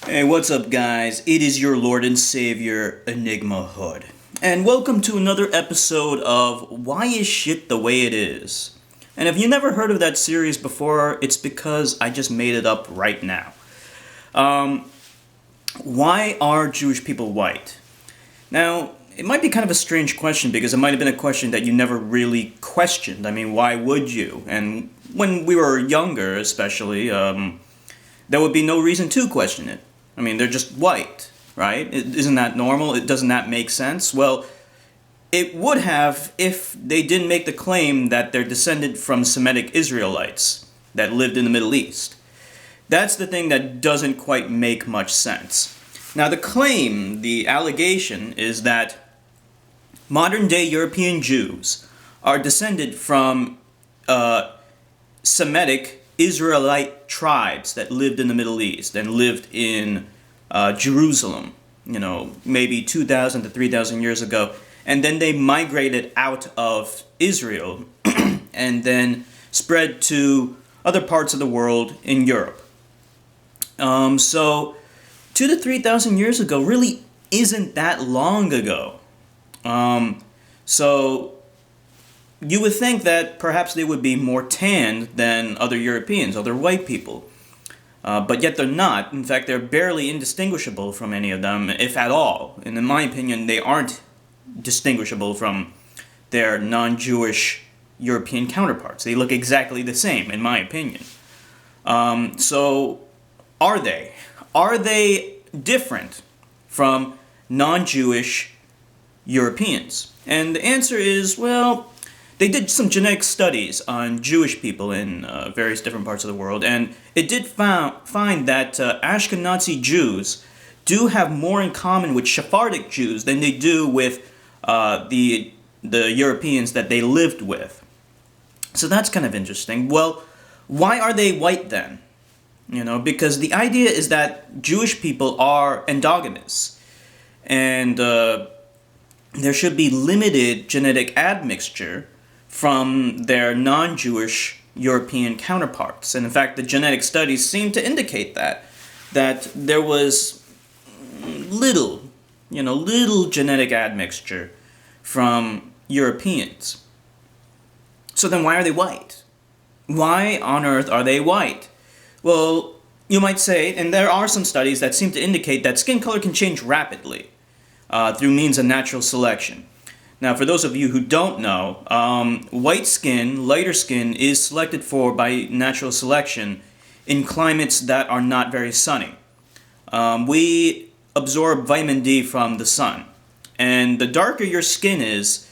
Hey, what's up, guys? It is your Lord and Savior, Enigma Hood. And welcome to another episode of Why Is Shit the Way It Is? And if you never heard of that series before, it's because I just made it up right now. Why are Jewish people white? Now, it might be kind of a strange question because it might have been a question that you never really questioned. I mean, why would you? And when we were younger, especially, there would be no reason to question it. I mean, they're just white, right? Isn't that normal? Doesn't that make sense? Well, it would have if they didn't make the claim that they're descended from Semitic Israelites that lived in the Middle East. That's the thing that doesn't quite make much sense. Now, the claim, the allegation, is that modern-day European Jews are descended from Semitic Israelite tribes that lived in the Middle East and lived in Jerusalem, maybe 2,000 to 3,000 years ago. And then they migrated out of Israel and then spread to other parts of the world in Europe. So 2 to 3,000 years ago really isn't that long ago. So you would think that perhaps they would be more tanned than other Europeans, other white people. But yet they're not. In fact, they're barely indistinguishable from any of them, if at all. And in my opinion, they aren't distinguishable from their non-Jewish European counterparts. They look exactly the same, in my opinion. So, are they? Are they different from non-Jewish Europeans? And the answer is, well, they did some genetic studies on Jewish people in various different parts of the world, and it did find that Ashkenazi Jews do have more in common with Sephardic Jews than they do with the Europeans that they lived with. So that's kind of interesting. Well, why are they white then? Because the idea is that Jewish people are endogamous, and there should be limited genetic admixture from their non-Jewish European counterparts. And in fact, the genetic studies seem to indicate that there was little genetic admixture from Europeans. So then why are they white? Why on earth are they white? Well, you might say, and there are some studies that seem to indicate that skin color can change rapidly through means of natural selection. Now, for those of you who don't know, white skin, lighter skin, is selected for by natural selection in climates that are not very sunny. We absorb vitamin D from the sun, and the darker your skin is,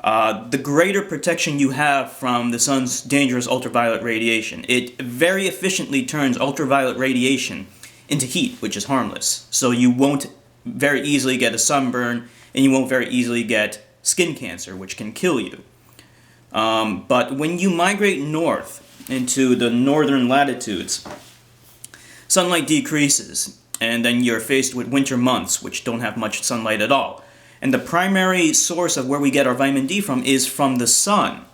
the greater protection you have from the sun's dangerous ultraviolet radiation. It very efficiently turns ultraviolet radiation into heat, which is harmless. So you won't very easily get a sunburn, and you won't very easily get skin cancer, which can kill you. But when you migrate north into the northern latitudes, sunlight decreases, and then you're faced with winter months, which don't have much sunlight at all. And the primary source of where we get our vitamin D from is from the sun.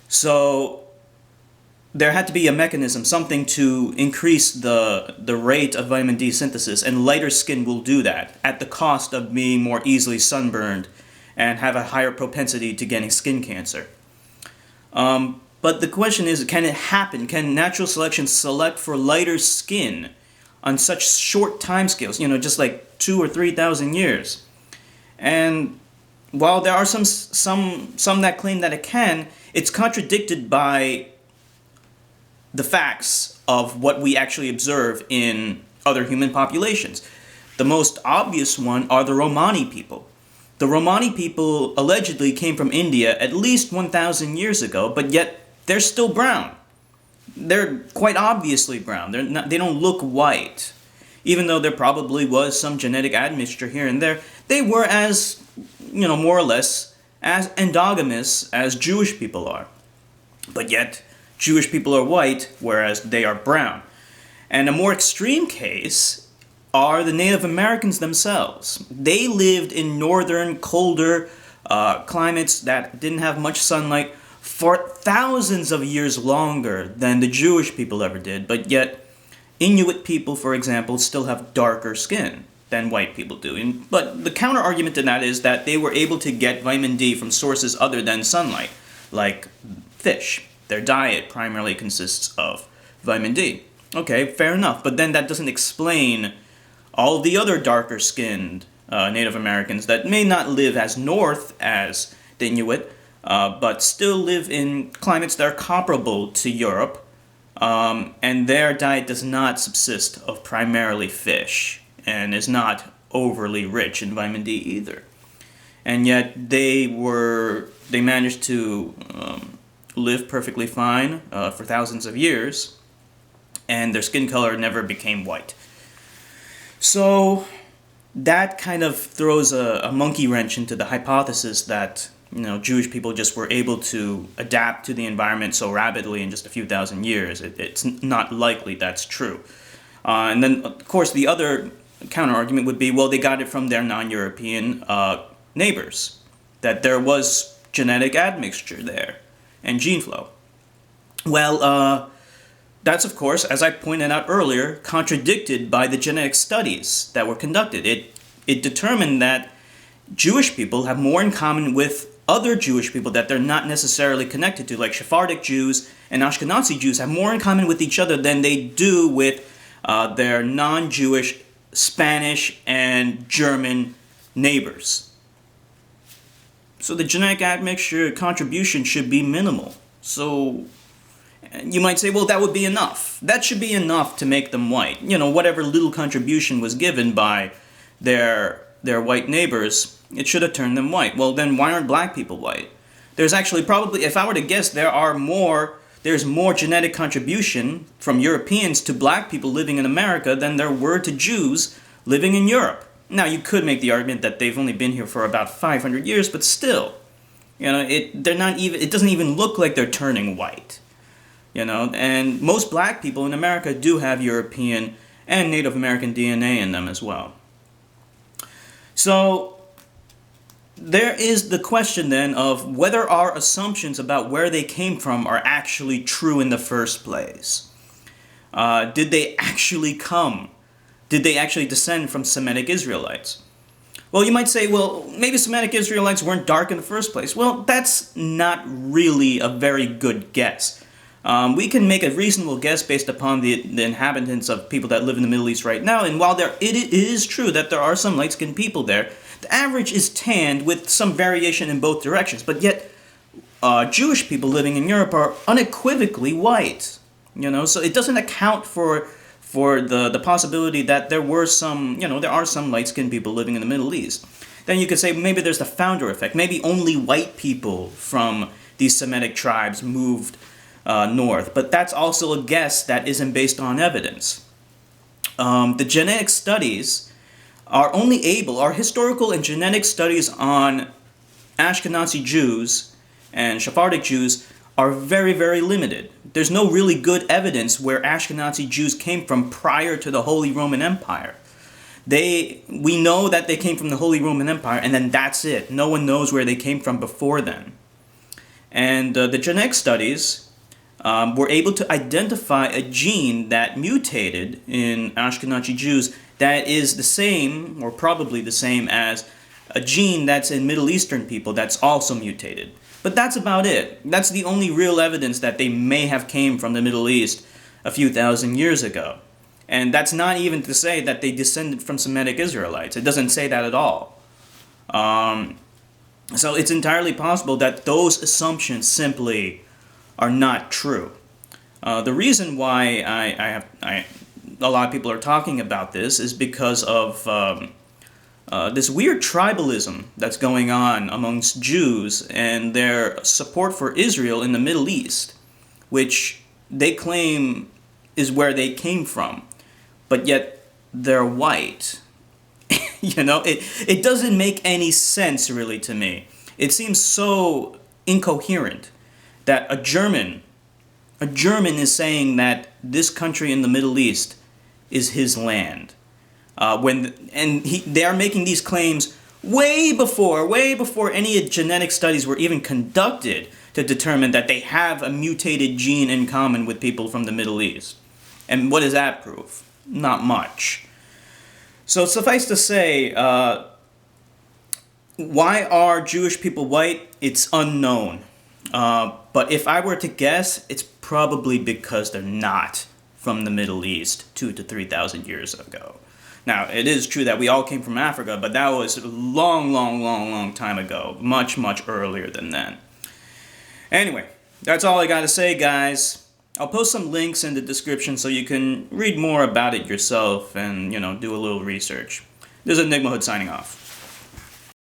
So there had to be a mechanism, something to increase the rate of vitamin D synthesis, and lighter skin will do that at the cost of being more easily sunburned and have a higher propensity to getting skin cancer. But the question is, can it happen? Can natural selection select for lighter skin on such short timescales, just like 2,000 or 3,000 years? And while there are some that claim that it can, it's contradicted by the facts of what we actually observe in other human populations. The most obvious one are the Romani people. The Romani people allegedly came from India at least 1,000 years ago, but yet they're still brown. They're quite obviously brown. They don't look white. Even though there probably was some genetic admixture here and there, they were as, more or less, as endogamous as Jewish people are. But yet, Jewish people are white, whereas they are brown. And a more extreme case are the Native Americans themselves. They lived in northern, colder climates that didn't have much sunlight for thousands of years longer than the Jewish people ever did, but yet Inuit people, for example, still have darker skin than white people do. But the counter argument to that is that they were able to get vitamin D from sources other than sunlight, like fish. Their diet primarily consists of vitamin D. Okay, fair enough, but then that doesn't explain all the other darker skinned Native Americans that may not live as north as the Inuit, but still live in climates that are comparable to Europe, and their diet does not subsist of primarily fish and is not overly rich in vitamin D either. And yet they managed to live perfectly fine for thousands of years, and their skin color never became white. So that kind of throws a monkey wrench into the hypothesis that Jewish people just were able to adapt to the environment so rapidly in just a few thousand years. It's not likely that's true. And then, of course, the other counter-argument would be, well, they got it from their non-European neighbors, that there was genetic admixture there and gene flow. Well, that's, of course, as I pointed out earlier, contradicted by the genetic studies that were conducted. It determined that Jewish people have more in common with other Jewish people that they're not necessarily connected to, like Sephardic Jews and Ashkenazi Jews have more in common with each other than they do with their non-Jewish Spanish and German neighbors. So the genetic admixture contribution should be minimal. So you might say, well, that would be enough. That should be enough to make them white. Whatever little contribution was given by their white neighbors, it should have turned them white. Well, then why aren't black people white? There's actually probably, if I were to guess, there's more genetic contribution from Europeans to black people living in America than there were to Jews living in Europe. Now, you could make the argument that they've only been here for about 500 years, but still, it doesn't even look like they're turning white. And most black people in America do have European and Native American DNA in them as well. So there is the question then of whether our assumptions about where they came from are actually true in the first place. Did they actually come? Did they actually descend from Semitic Israelites? Well, you might say, well, maybe Semitic Israelites weren't dark in the first place. Well, that's not really a very good guess. We can make a reasonable guess based upon the inhabitants of people that live in the Middle East right now, and while it is true that there are some light-skinned people there, the average is tanned with some variation in both directions, but yet Jewish people living in Europe are unequivocally white. So it doesn't account for the possibility that there are some light-skinned people living in the Middle East. Then you could say maybe there's the founder effect. Maybe only white people from these Semitic tribes moved north, but that's also a guess that isn't based on evidence. The genetic studies our historical and genetic studies on Ashkenazi Jews and Sephardic Jews are very, very limited. There's no really good evidence where Ashkenazi Jews came from prior to the Holy Roman Empire. We know that they came from the Holy Roman Empire, and then that's it. No one knows where they came from before then. And the genetic studies were able to identify a gene that mutated in Ashkenazi Jews that is the same, or probably the same, as a gene that's in Middle Eastern people that's also mutated. But that's about it. That's the only real evidence that they may have came from the Middle East a few thousand years ago. And that's not even to say that they descended from Semitic Israelites. It doesn't say that at all. So it's entirely possible that those assumptions simply are not true. The reason why a lot of people are talking about this is because of this weird tribalism that's going on amongst Jews and their support for Israel in the Middle East, which they claim is where they came from, but yet they're white. It doesn't make any sense really to me. It seems so incoherent that a German is saying that this country in the Middle East is his land. They are making these claims way before any genetic studies were even conducted to determine that they have a mutated gene in common with people from the Middle East. And what does that prove? Not much. So suffice to say, why are Jewish people white? It's unknown. But if I were to guess, it's probably because they're not from the Middle East 2,000 to 3,000 years ago. Now, it is true that we all came from Africa, but that was a long time ago. Much, much earlier than then. Anyway, that's all I gotta say, guys. I'll post some links in the description so you can read more about it yourself and, do a little research. This is Enigma Hood signing off.